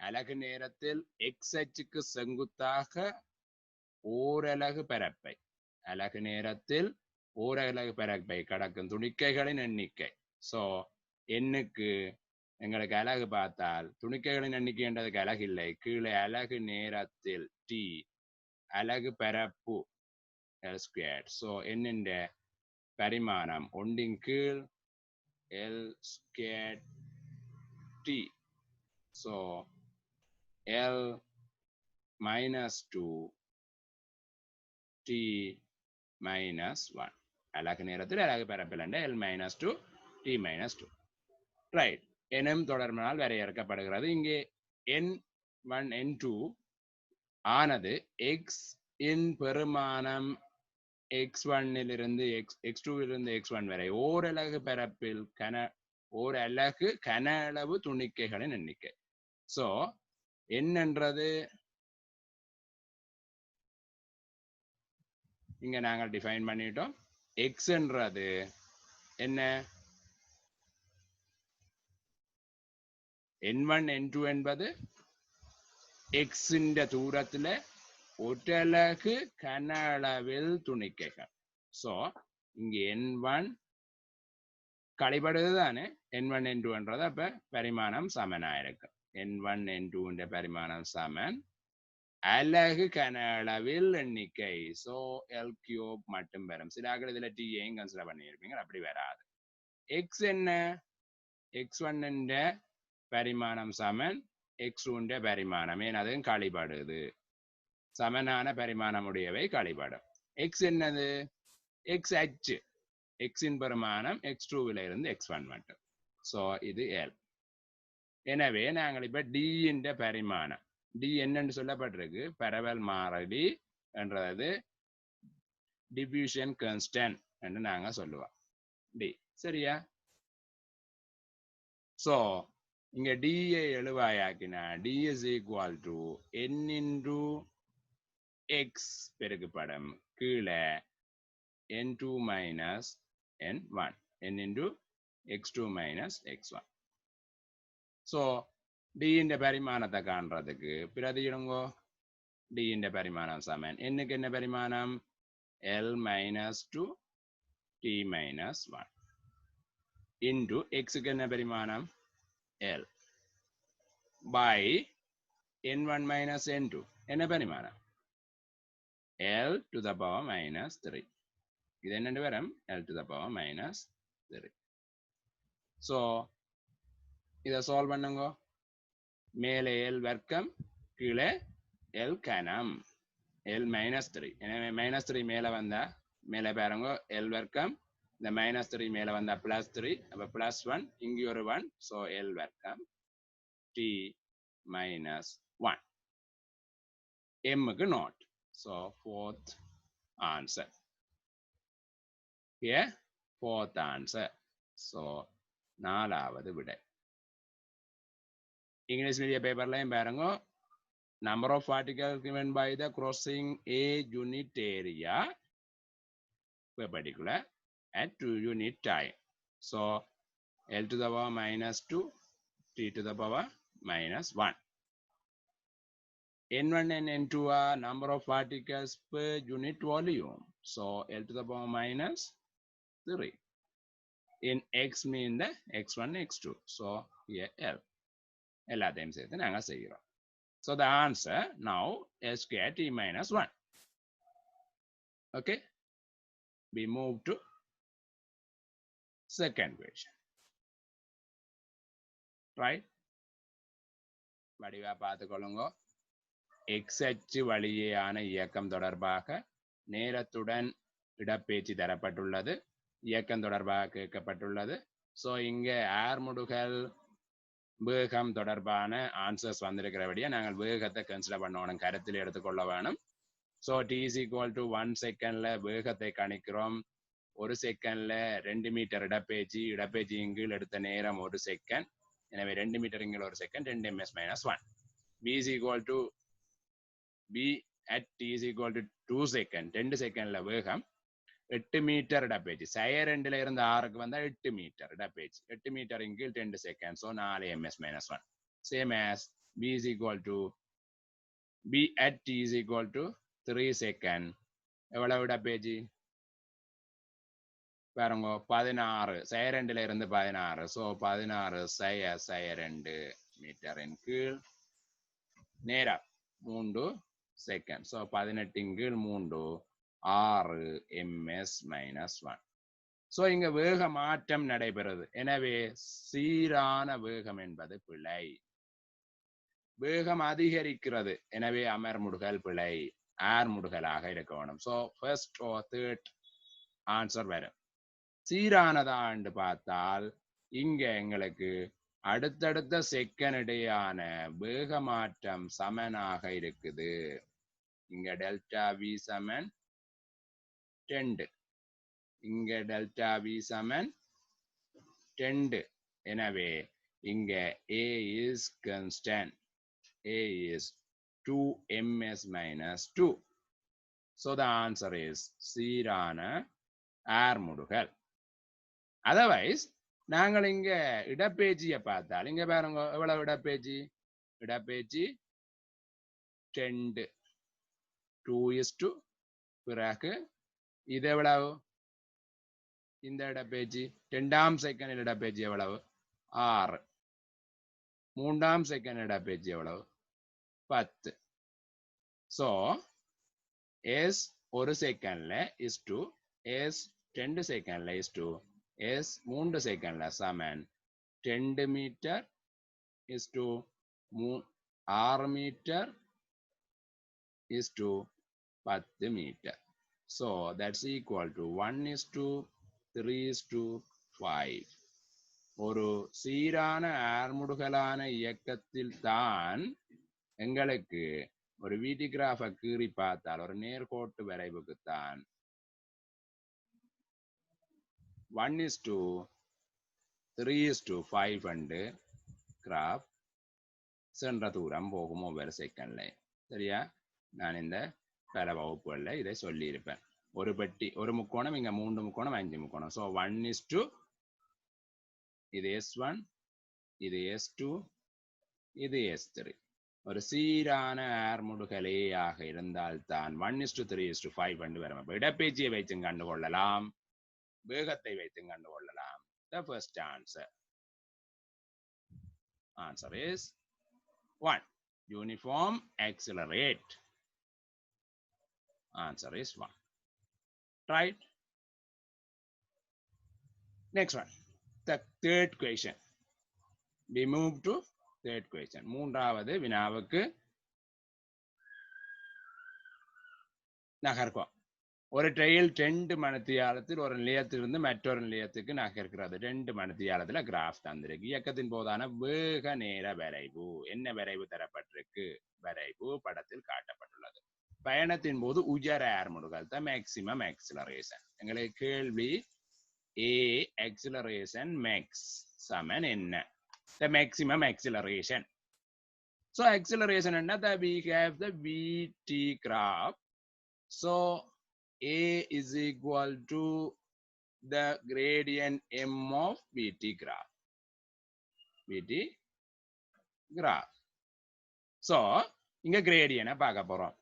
அலகு நேரத்தில் x அச்சுக்கு செங்குத்தாக ஓரலகு பரப்பை அலகு நேரத்தில் ஓரலகு பரப்பை கடக்கும் துணிக்கைகளின் எண்ணிக்கை. ஸோ எண்ணுக்கு எங்களுக்கு அலகு பார்த்தால் துணிக்கைகளின் எண்ணிக்கை என்றதுக்கு அலகு இல்லை, கீழே அலகு நேரத்தில் t அலகு பரப்பு L squared. ஸோ என்னென்ற பரிமாணம் ஒன்றின் கீழ் L squared t. So L minus 2 t minus 1. அலகு நேரத்தில் அலகு பரப்பில் L minus 2 t minus 2. Right. எனும் தொடர்பினால் வரையறுக்கப்படுகிறது. இங்கே n1 n2 ஆனது x இன் பெருமானம் x1 இலிருந்து x2 இலிருந்து x1 வரை ஓரலகு பரப்பில் ஓரலகு கன அளவு துணிக்கைகளின் எண்ணிக்கை. ஸோ என்னன்றது இங்க நாங்கள் டிஃபைன் பண்ணிட்டோம். x என்றது என்ன, n1 n2 என்பது x இந்த தூரத்துல ஒற்றலகு கன அளவில் துணிக்கைகள். ஸோ இங்க n1 கழிபடுது தானே, n1 n2 என்றது அப்ப பரிமாணம் சமனாயிருக்கு. n1 n2 பரிமாணம் சமன் அலகு கன அளவில் எண்ணிக்கை. ஸோ L கியூப் மட்டும் வரும். சில இதுல t-ஐயும் கன்சிடர் பண்ணியிருப்பீங்க, அப்படி வராது. x என்ன, x1 பரிமாணம் சமன் x2 பரிமாணம், ஏன் அதுவும் கழிபடுது, சமனான பரிமாணமுடையவை கழிபடும். x என்னது, x அச்சு, x-இன் பெருமானம் x2 இருந்து x1 மட்டும். ஸோ இது L. எனவே நாங்கள் இப்ப d இன் பரிமாணம், d என்னன்னு சொல்லப்பட்டிருக்கு, பரவல் மாறிலி என்றது டிஃப்யூஷன் கான்ஸ்டன்ட் என்று நாங்க சொல்லுவோம் d. சரியா? ஸோ இங்க d I எழுவாயாக்கினா d is equal to n into x பெருக்குப்படும் கீழே n2 minus n1, n into x2 minus x1. So d இந்த பரிமாணத்தை காண்றதுக்கு பிரதியிடுங்கோ. d இந்த பரிமாணம் சமன் என்னக்கு என்ன பரிமாணம், L minus 2 t minus 1 into x-க்கு என்ன பரிமாணம் L by n1 minus n2 என்ன பரிமாணம் L to the power minus 3. இது என்ன வரும், L to the power minus 3. So இதை சால்வ் பண்ணுங்க. மேலே L வர்க்கம் கீழே L கனம் L minus 3. எனவே minus 3 மேலே வந்தா மேலே பாருங்க L வர்க்கம், இந்த minus 3 மேலே வந்தா plus 3, அப்போ plus 1, இங்கே ஒரு 1. ஸோ L வர்க்கம் t minus 1. M-க்கு not. So fourth answer. Here fourth answer. So நாலாவது விடை. இங்கிலீஷ் மீடியம் பேப்பர்லையும் பாருங்க, number of particles given by the crossing a unit area perpendicular at 2 unit time. So L to the power minus 2 t to the power minus 1. N1 and N2 are number of particles per unit volume. So L to the power minus 3. In x mean the x1 x2. So here L. எல்லாத்தையும் சேர்த்து நாங்கள் செய்கிறோம். So the answer now is square t minus 1. Okay. We move to second question. Right. வடிவா பார்த்துக்கொள்ளுங்க. x அச்சு வழியேயான இயக்கம் தொடர்பாக நேரத்துடன் இடப்பெயர்ச்சி தரப்பட்டுள்ளது, இயக்கம் தொடர்பாக கேட்கப்பட்டுள்ளது. ஸோ இங்கே ஆர்முடுகள் வேகம் தொடர்பான ஆன்சர்ஸ் வந்திருக்கிறபடியா நாங்கள் வேகத்தை கன்சிடர் பண்ணணும், கருத்தில் எடுத்துக்கொள்ள வேணும். So t is equal to 1 செகண்ட்ல வேகத்தை கணிக்கிறோம். 1 செகண்ட்ல 2 மீட்டர் இடப்பெயர்ச்சியின் கீழ் எடுத்த நேரம் 1 செகண்ட். எனவே 2 மீட்டர் கீழ் 1 second, 2 ms minus 1. v is equal to v at t is equal to 2 second. 2 செகண்ட்ல வேகம் 8 மீட்டர் இடப்பெயர்ச்சி. சய 2ல இருந்து 6க்கு வந்தா 8 மீட்டர் இடப்பெயர்ச்சி. 8 மீட்டர் கீழ் 2 second. So 4 ms minus 1. Same as b is equal to b at t is equal to 3 second எவ்வளவு இடப்பெயர்ச்சி பாருங்க 16 செய 2ல இருந்து 16 ஸோ 16 செய 2 மீட்டரின் கீழ் நேரா 3 செகண்ட் ஸோ 18 கீழ் 3 6 ms மைனஸ் 1 ஸோ இங்க வேக மாற்றம் நடைபெறுது எனவே சீரான வேகம் என்பது பிழை வேகம் அதிகரிக்கிறது எனவே அமர்முடுகல் பிழை ஆர்முடுகலாக இருக்க வேணும் ஸோ ஃபர்ஸ்ட் ஓ தேர்ட் ஆன்சர் வரும் சீரானதா என்று பார்த்தால் இங்க எங்களுக்கு அடுத்தடுத்த செகண்ட் இடையான வேக மாற்றம் சமனாக இருக்குது இங்க டெல்டா வி சமன் 2 இங்க டெல்டா வி சமன் 2 எனவே இங்க a is constant a is 2 ms minus 2 so the answer is சீரான ஆர்முடுகல் அதர்வைஸ் நாங்கள் இங்க இடப்பெயர்ச்சியை பார்த்தால் இங்க பாருங்க எவ்வளவு இடப்பெயர்ச்சி 2 2:2 பிறகு இது எவ்வளவு இந்த இடப்பெயர்ச்சி 2ஆம் செகண்ட் இடப்பெயர்ச்சி எவ்வளவு 6 3ஆம் செகண்ட் இடப்பெயர்ச்சி எவ்வளவு 10 ஸோ s ஒரு செகண்ட்ல is 2 s 2 செகண்ட்ல is 2 s 3 செகண்ட்ல சமன் 2 metre is to 6 metre is to 10 metre so that's equal to 1:3:5 ஒரு சீரான ஆர்முடுகலான இயக்கத்தில் தான் எங்களுக்கு ஒரு வீதி கிராஃபை கீறி பார்த்தால் ஒரு நேர்கோட்டு வரைவுக்குத்தான் 1:3:5 அண்டு கிராஃப் சென்ற தூரம் போகும் ஒவ்வொரு செகண்ட்ல சரியா நான் இந்த பல வகுப்புகளில் இதை சொல்லியிருப்பேன் ஒரு பெட்டி ஒரு முக்கோணம் இங்க 3 முக்கோணம் 5 முக்கோணம் ஸோ 1:, இது S1 இது S2 இது S3 ஒரு சீரான ஆர்முடுகலேயாக இருந்தால்தான் 1:3:5 என்று வரும் அப்ப இடப்பெயர்ச்சியை வைத்து கண்டுகொள்ளலாம் வேகத்தை வைத்து கண்டுகொள்ளலாம் the first answer is 1 uniform accelerate answer is 1 right next one the third question we move to third question மூன்றாவது வினாவுக்கு நகர்வோம் ஒரு ட்ரெயில் 2 மணித்தியாலத்தில் ஒரு நிலையத்திலிருந்து மற்றொரு நிலையத்துக்கு நகர்கிறது 2 மணித்தியாலத்துல கிராஃப் தந்திருக்கு இயக்கத்தின் போதான வேக நேர வரைவு என்ன வரைவு தரப்பட்டிருக்கு வரைவு படத்தில் காட்டப்பட்டுள்ளது பயணத்தின் போது உயர ஆர்முடுகல் தான் மேக்சிமம் ஆக்சிலரேஷன் எங்களுக்கு கேள்வி a acceleration max சமன் என்ன the maximum acceleration so acceleration and that we have the vt graph so a is equal to the gradient m of vt graph so இங்க gradient பார்க்க போறோம்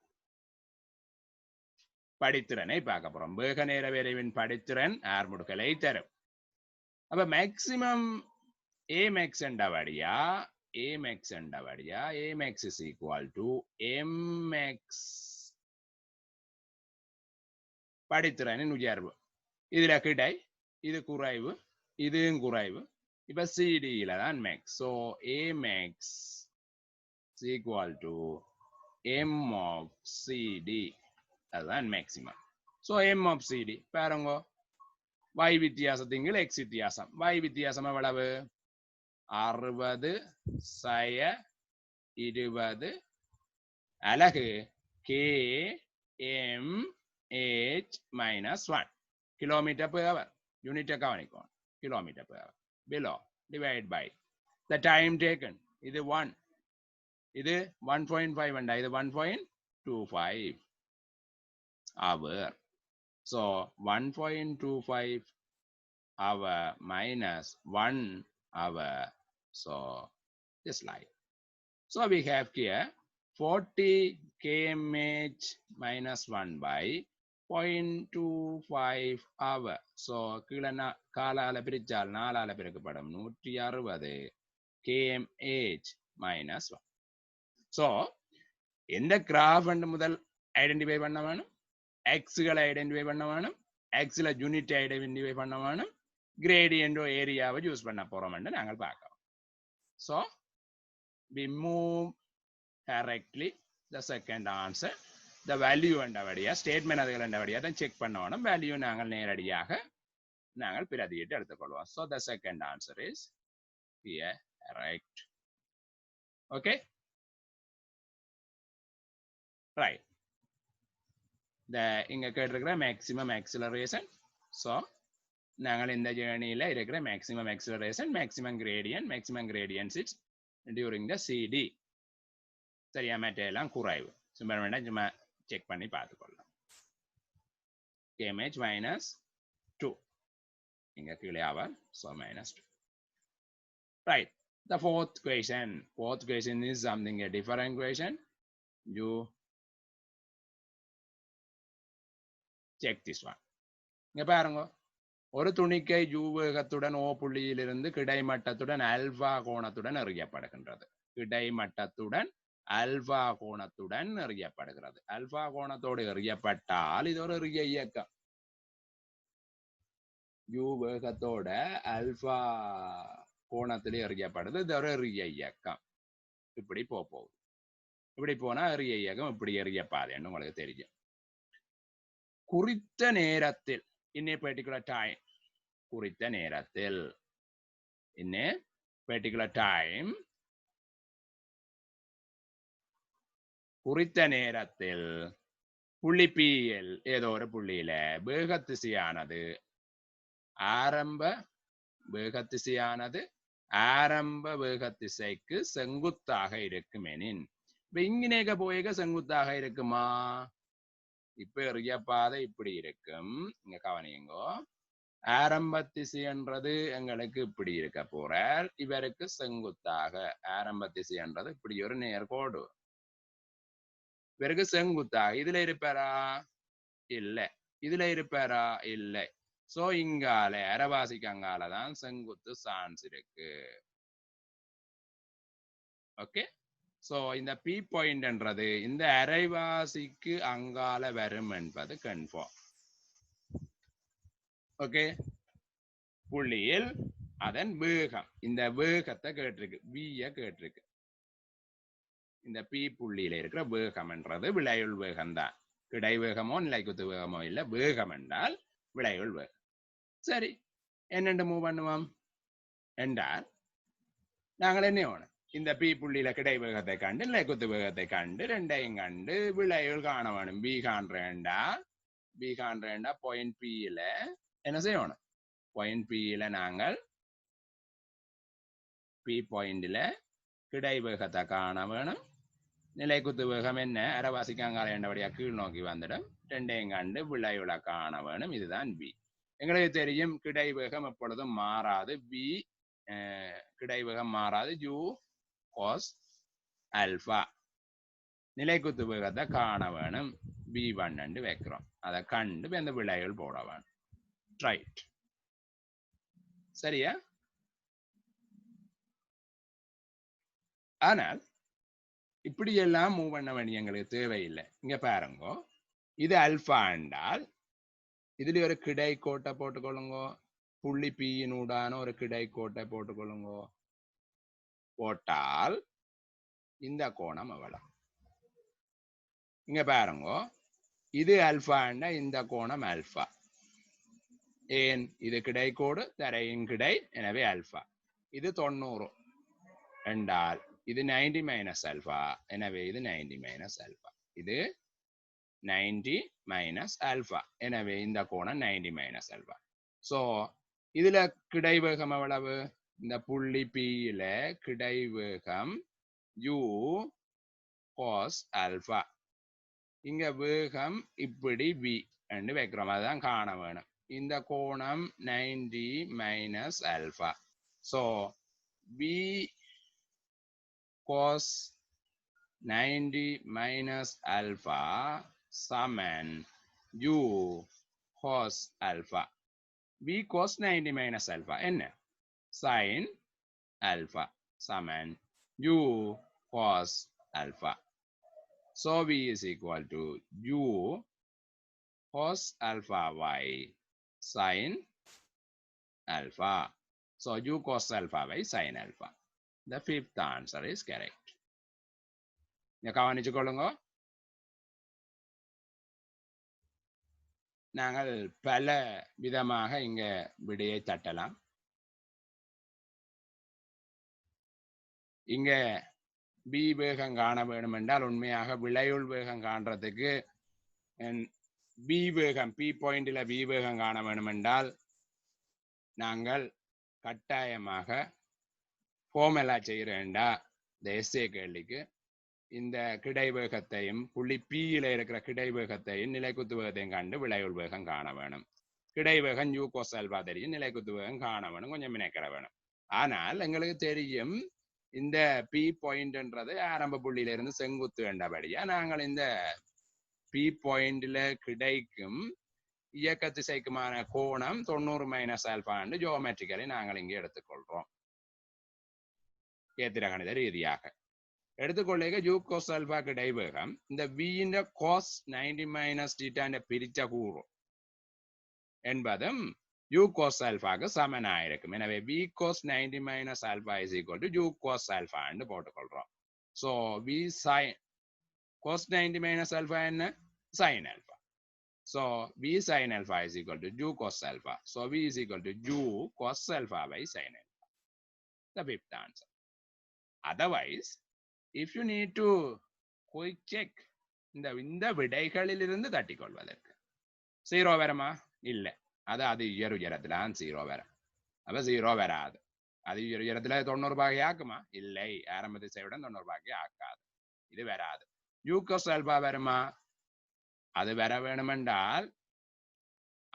படித்திறனை பார்க்க போறோம் வேக நேர வரைவின் படித்திறன் ஆர்முடுகலை தரும் அப்ப maximum a max என்றவடியா a max is equal to m max படித்திறனின் உயர்வு இதுல கிடை இது குறைவு இதுவும் குறைவு இப்ப cd-ல தான் max so a max is equal to m of cd அதுதான் maximum so m of cd பாருங்க y வித்தியாசத்தின் x வித்தியாசம் y வித்தியாசம் எவ்வளவு 60 சய 20 அலகு kmh minus 1 kilometer per hour unit கவனிக்கும் kilometer per hour below divide by the time taken இது 1 இது 1.5 and இது 1.25 hour so 1.25 hour minus 1 hour so just like So we have here 40 kmh minus 1 by 0.25 hour. So கீழே காலால பிரிச்சால் நாலால பிரிக்கப்படும் 160 kmh minus 1. So எந்த graph முதல் identify பண்ண வேணும், எக்ஸ்களை ஐடென்டிஃபை பண்ண வேணும், எக்ஸ்ல யூனிட் ஐடென்டிஃபை பண்ண வேணும், கிரேடியன்டோ ஏரியாவை யூஸ் பண்ண போறோம் நாங்கள் பார்க்கலாம். So we move directly the second answer. The value என்றபடியா ஸ்டேட்மெண்ட் அதுகள் என்றபடியா தான் செக் பண்ணணும். வேல்யூ நாங்கள் நேரடியாக நாங்கள் பிரதியிட்டு எடுத்துக்கொள்வோம். So the second answer is here right. Okay, right. The இங்க கேட்டிருக்கிற மேக்ஸிமம் ஆக்சிலரேஷன். ஸோ நாங்கள் இந்த ஜேர்னியில் இருக்கிற maximum acceleration, maximum gradients it's during the CD. சரியா, மற்ற எல்லாம் குறைவு. சும்மா வேண்டாம், சும்மா செக் பண்ணி பார்த்துக்கொள்ளலாம். kmh minus 2 இங்க கீழே ஆவார். So minus 2. Right. The fourth question is something a different question. You check this one. இங்க பாருங்க, ஒரு துணிக்கை u வேகத்துடன் O புள்ளியிலிருந்து கிடைமட்டத்துடன் ஆல்பா கோணத்துடன் எறியப்படுகின்றது. கிடைமட்டத்துடன் ஆல்பா கோணத்துடன் எறியப்படுகிறது. ஆல்பா கோணத்தோடு எறியப்பட்டால் இது ஒரு எறிய இயக்கம். u வேகத்தோட ஆல்பா கோணத்தில் எறியப்படுது. இது ஒரு எறிய இயக்கம். இப்படி போகுது. இப்படி போனா எறிய இயக்கம் இப்படி எறியப்பாதுன்னு உங்களுக்கு தெரியும். குறித்த நேரத்தில், in a particular time, குறித்த நேரத்தில், in a particular time, குறித்த நேரத்தில் புள்ளி பியில் ஏதோ ஒரு புள்ளியில வேகத்திசையானது ஆரம்ப வேகத்திசைக்கு செங்குத்தாக இருக்குமெனின், இப்ப இங்கினேக போயக செங்குத்தாக இருக்குமா? இப்ப எறிய பாதை இப்படி இருக்கும். இங்க கவனியுங்கோ, ஆரம்ப திசை என்றது எங்களுக்கு இப்படி இருக்க போறார். இவருக்கு செங்குத்தாக ஆரம்ப திசை என்றது இப்படி ஒரு நேர்கோடு. இவருக்கு செங்குத்தாக இதுல இருப்பாரா? இல்லை. இதுல இருப்பாரா? இல்லை. சோ இங்கால அரைவாசிக்கு அங்கால தான் செங்குத்து சான்ஸ் இருக்கு. ஓகே, சோ இந்த பி பாயிண்ட் என்றது இந்த அரைவாசிக்கு அங்கால வரும் என்பது கன்ஃபார்ம். ஓகே, புள்ளியில் அதன் வேகம், இந்த வேகத்தை கேட்டிருக்கு, விய கேட்டிருக்கு. இந்த பி புள்ளியில இருக்கிற வேகம் என்றது விளையுள் வேகம் தான். கிடை வேகமோ நிலைக்குத்து வேகமோ இல்லை, வேகம் என்றால் விளையுள் வேகம். சரி, என்னென்று மூவ் பண்ணுவோம் என்றால் நாங்கள் என்ன வேணும், இந்த பி புள்ளியில கிடை வேகத்தை கண்டு நிலைக்குத்து வேகத்தை கண்டு ரெண்டையும் கண்டு விளையுள் காண வேணும். பி காண்றேண்டா பாயிண்ட் பியில என்ன செய்யணும், பாயிண்ட் பியில நாங்கள் பி பாயிண்ட்ல கிடை வேகத்தை காண வேணும். நிலைக்குத்து வேகம் என்ன, அரைவாசிக்கு அங்கால என்றபடியா கீழ் நோக்கி வந்துடும். ரெண்டையும் கண்டு விளைவுல காண வேணும். இதுதான் பி. எங்களுக்கு தெரியும் கிடை வேகம் எப்பொழுதும் மாறாது. பி கிடை வேகம் மாறாது. u cos alpha. நிலைக்குத்து வேகத்தை காண வேணும். b1 வைக்கிறோம். அதை கண்டு இந்த விளைவுகள் போட வேணும். ரைட், சரியா? ஆனால் இப்படி எல்லாம் மூவ் பண்ண வேண்டிய எங்களுக்கு தேவையில்லை. இங்க பாருங்க, இது அல்பா என்றால் இதுல ஒரு கிடை கோட்டை போட்டுக்கொள்ளுங்க. புள்ளி பியினூடான ஒரு கிடை கோட்டை போட்டுக்கொள்ளுங்க. போட்டால் இந்த கோணம் எவ்வளவு? இங்க பாருங்க, இது அல்பா என்றா இந்த கோணம் அல்பா. ஏன், இது கிடை கோடு, தரையின் கிடை, எனவே அல்பா. இது 90 என்றால் இது 90 மைனஸ் அல்பா, எனவே இது 90 மைனஸ் அல்பா. இது 90 மைனஸ் அல்பா, எனவே இந்த கோணம் 90 மைனஸ் அல்பா. சோ இதுல கிடை வேகம் எவ்வளவு? இந்த புள்ளி பியில கிடை வேகம் u cos alpha. இங்க வேகம் இப்படி v என்று வைக்கிறோம். அதுதான் காண வேணும். இந்த கோணம் 90 minus alpha. So v cos 90 minus alpha சமன் u cos alpha. v cos 90 minus alpha என்ன sin alpha Saman u cos alpha. So v is equal to u cos alpha y sin alpha. So u cos alpha by sin alpha. The fifth answer is correct. கவனிச்சு கொள்ளுங்க. நாங்கள் பல விதமாக இங்க விடையை தட்டலாம். இங்க பி வேகம் காண வேண்டும் என்றால் உண்மையாக விளையுள் வேகம் காண்றதுக்கு பி வேகம் பி பாயிண்ட்ல பி வேகம் காண வேண்டும் என்றால் நாங்கள் கட்டாயமாக ஃபார்முலா செய்யறேன்டா இந்த எஸ்ஏ கேள்விக்கு இந்த கிடைவேகத்தையும் புள்ளி பியில இருக்கிற கிடைவேகத்தையும் நிலைக்குத்து வேகத்தையும் கண்டு விளையுள் வேகம் காண வேணும். கிடைவேகம் யூ கோஸ் ஆல்பா தெரியும், நிலைக்குத்து வேகம் காண வேணும், கொஞ்சம் நினைக்கிற வேணும். ஆனால் எங்களுக்கு தெரியும் இந்த பி பாயிண்ட்ன்றது ஆரம்ப புள்ளியில இருந்து செங்குத்து வேண்டபடியா நாங்கள் இந்த பி பாயிண்ட்ல கிடைக்கும் இயக்க திசைக்குமான கோணம் 90 மைனஸ் ஆல்பான்னு ஜியோமெட்ரிக்கலி நாங்கள் இங்கே எடுத்துக்கொள்றோம். கேத்திர கணித ரீதியாக எடுத்துக்கொள்ளுக யூ கோஸ் ஆல்பா கிடைவேகம் இந்த வியின் கோஸ் 90 மைனஸ் டீட்டாண்ட பிரிச்ச கூறும் என்பதும் யூ கோஸ் ஆல்பாக்கு சமனாயிருக்கும். எனவே v cos 90 minus alpha is equal to u cos ஆல்பான்னு போட்டுக்கொள்றோம். So v sin cos 90 minus alpha என்ன sin alpha. So v sin alpha is equal to u cos alpha. So v is equal to u cos alpha by sin alpha. The fifth answer. Otherwise, if you need to quick check இந்த விடைகளிலிருந்து தட்டிக்கொள்வதற்கு 0 வருமா இல்ல அது உயரத்துல 0 வரும். அப்ப 0 வராது. அது உயரத்துல 90 பாகை ஆக்குமா இல்லை, ஆரம்ப திசையுடன் 90 பாகை ஆக்காது. இது வராது. u cos alpha வருமா அது வர வேணுமென்றால்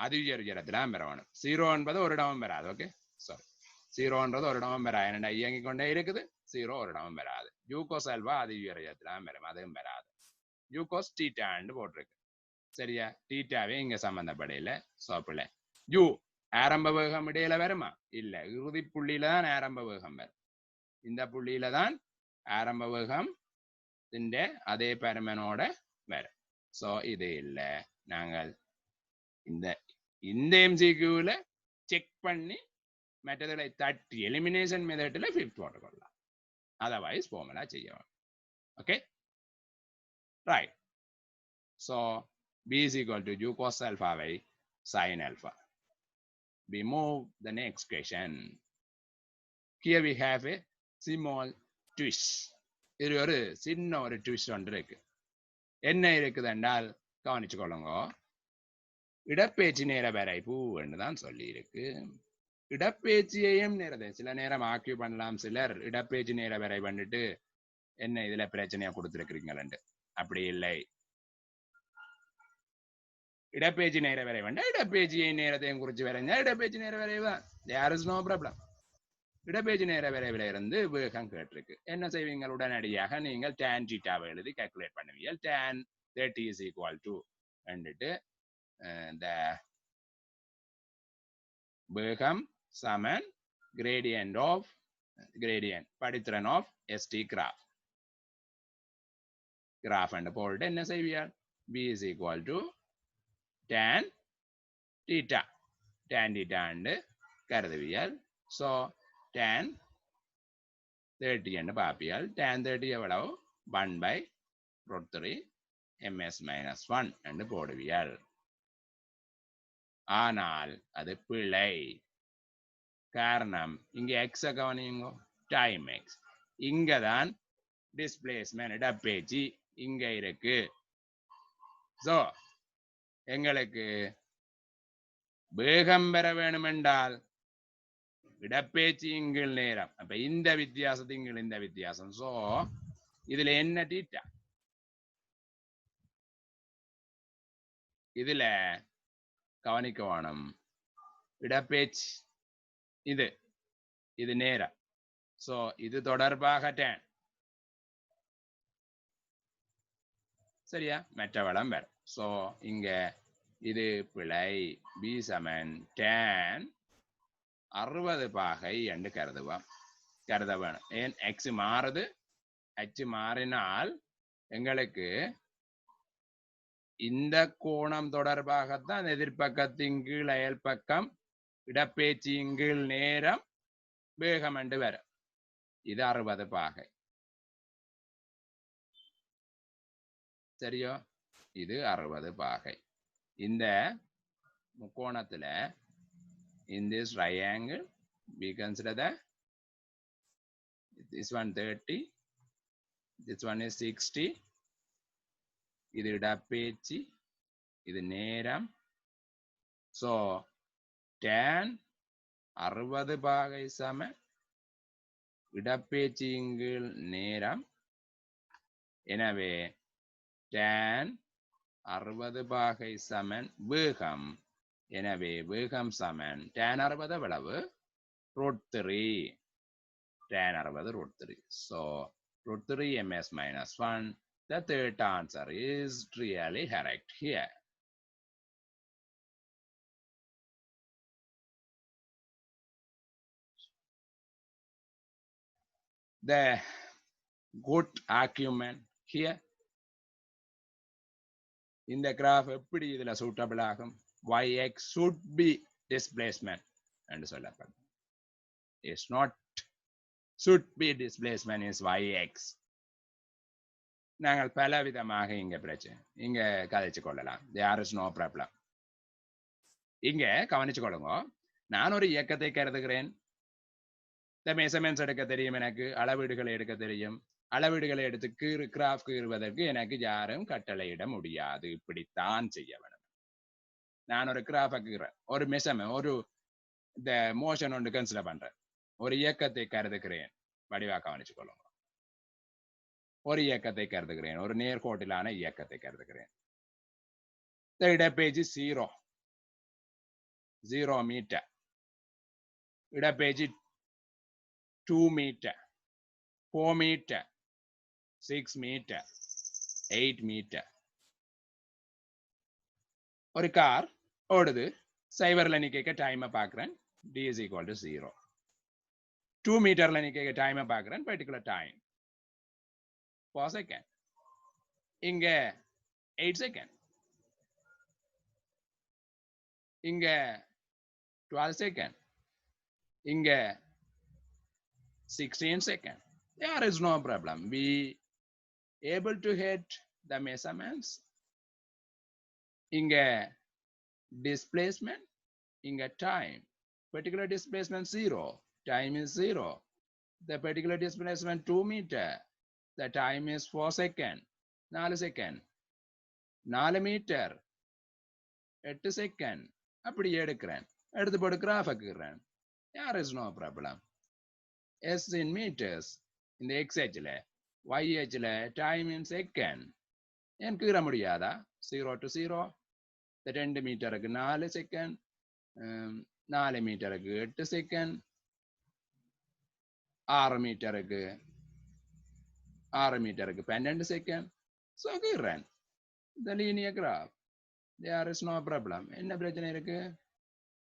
அது உயரத்திலாம் பெற வேணும். 0 என்பது ஒரு இடமும் பெறாது. ஓகே சாரி 0ன்றது ஒரு இடமும் பெறாது. என்னடா இயங்கிக் கொண்டே இருக்குது. 0 ஒரு இடமும் பெறாது. யூகோஸ் ஆல்பா அது உயரத்திலாம் பெறும், அதுவும் பெறாது. யூகோஸ் டீட்டான்னு போட்டிருக்கு. சரியா, டீட்டாவே இங்க சம்பந்தப்படையில சோப்பில யூ ஆரம்ப வேகம் இடையில வருமா இல்ல, இறுதி புள்ளியில தான் ஆரம்ப வேகம் வரும். இந்த புள்ளியில தான் ஆரம்ப வேகம் அதே பெருமனோட வரும். ஸோ இது இல்லை, நாங்கள் இந்த எம்சிக்யூல செக் பண்ணி மற்றதுகளை தட்டி எலிமினேஷன் மெத்தட்ல 5th போட்டுக்கொள்ளலாம். அதர்வைஸ் ஃபார்முலா செய்யணும். Okay right. So b is equal to u cos alpha by sin alpha. We move the next question. Here we have a small twist. இது ஒரு சின்ன ஒரு ட்விஸ்ட் ஒன்று இருக்கு. என்ன இருக்குது என்றால் கவனிச்சு கொள்ளுங்க. இடப்பெயர்ச்சி நேர வரைப்பு என்று தான் சொல்லி இருக்கு. இடப்பெயர்ச்சியையும் நேரத்தை சில நேரம் ஆக்கியூ பண்ணலாம். சிலர் இடப்பெயர்ச்சி நேர வரை பண்ணிட்டு என்ன இதுல பிரச்சனையா கொடுத்துருக்கிறீங்களு. அப்படி இல்லை. இடப்பெயர்ச்சி நேர வரை வேண்ட இடப்பெயர்ச்சியை நேரத்தையும் குறிச்சு வரைஞ்சா இடப்பெயர்ச்சி நேர வரைவுதான். there is no problem. இடப்பெயர்ச்சி நேர வரைவில் இருந்து வேகம் கேட்டிருக்கு. என்ன செய்வீங்க, உடனடியாக நீங்கள் tan தீட்டாவை எழுதி கால்குலேட் பண்ணுவீங்க. tan 30 is equal to வந்துட்டு the வேகம் சமன் gradient படித்திறன் of st graph and போட்டு என்ன செய்வீங்க, b is equal to tan theta and கருதுவியல். so tan 30 என்று பார்ப்பியல். tan 30 எவ்வளவு 1/√3 ms minus 1 என்று போடுவியல். ஆனால் அது பிழை. காரணம் இங்க x கவனியுங்க, டைம் x. இங்கதான் டிஸ்பிளேஸ்மென்ட் இடப்பெயர்ச்சி இங்க இருக்கு. சோ எங்களுக்கு வேகம் பெற வேணுமென்றால் இடப்பெயர்ச்சி இங்கில் நேரம். அப்ப இந்த வித்தியாசத்து இங்கில் இந்த வித்தியாசம். சோ இதுல என்ன தீட்டா, இதுல கவனிக்க வேணும். இடப்பெயர்ச்சி இது நேரம். சோ இது தொடர்பாக tan சரியா மற்ற வளம் வரும் ஸோ இங்க இது பிழை b சமன் tan 60 பாகை என்று கருத வேணும் ஏன் x மாறுது h மாறினால் எங்களுக்கு இந்த கோணம் தொடர்பாகத்தான் எதிர்பக்கத்தின் கீழ் அயல் பக்கம் இடப்பெயர்ச்சியின் கீழ் நேரம் வேகம் என்று வரும் இது 60 பாகை சரியோ இது 60 பாகை இந்த முக்கோணத்துல in this triangle we consider that this one 30 this one is 60 இது இடப்பெயர்ச்சி இது நேரம் so tan 60 பாகை சம இடப்பெயர்ச்சியின் கீழ் நேரம் எனவே tan 60 பாகை சமன் வேகம் எனவே வேகம் சமன் tan 60 எவ்வளவு √3 tan 60 √3 so √3 ms minus 1 the third answer is really correct here the good argument here இந்த கிராஃப் எப்படி இதுல சூட்டபிள் ஆகும் yx should be displacement என்று சொல்லப்படும் is not should be displacement is yx நாங்கள் பல விதமாக இங்க பிரச்சனை இங்க கதைச்சு கொள்ளலாம் there is no problem இங்க கவனிச்சு கொள்ளுங்க நான் ஒரு இயக்கத்தை கருதுகிறேன் இந்த மெஷர்மென்ட்ஸ் எடுக்க தெரியும் எனக்கு அளவீடுகளை எடுக்க தெரியும் அளவீடுகளை எடுத்து கிராஃப் கீறுவதற்கு எனக்கு யாரும் கட்டளையிட முடியாது இப்படித்தான் செய்ய வேண்டும் நான் ஒரு கிராஃபை கீறேன் ஒரு மெஷர்மென்ட் ஒரு இந்த மோஷன் ஒன்று கன்சிடர் பண்றேன் ஒரு இயக்கத்தை கருதுகிறேன் வடிவா கவனிச்சு கொள்ளுங்க ஒரு இயக்கத்தை கருதுகிறேன் ஒரு நேர்கோட்டிலான இயக்கத்தை கருதுகிறேன் இந்த இடப்பெயர்ச்சி 0 மீட்டர் இடப்பெயர்ச்சி 2 மீட்டர் 4 மீட்டர் 6 மீட்டர் 8 மீட்டர் ஒரு கார் ஓடுது சைவர்ல நிக்க டைமை பார்க்கிறேன் d is equal to 0 2 மீட்டர்ல நிக்க டைமை பார்க்கிறேன் பர்டிகுலர் டைம் 4 செகண்ட் இங்க 8 செகண்ட் இங்க 12 செகண்ட் இங்க 16 seconds. There is no problem. We able to hit the measurements. Inga displacement, inga time. Particular displacement 0. Time is 0. The particular displacement 2 meter. The time is 4 seconds. 4 seconds. 4 meter. 8 seconds. அப்படி எடுக்கிறேன் எடுத்து போட்டு graph ஆக்குறேன் there is no problem S in meters இந்த x h-ல y h-ல time in second ஏன் கீற முடியாதா 0 to 0 இந்த 2 மீட்டருக்கு 4 செகண்ட் 4 மீட்டருக்கு 8 செகண்ட் 6 மீட்டருக்கு 12 செகண்ட் ஸோ கீறேன் இந்த linear graph there is no problem என்ன பிரச்சனை இருக்கு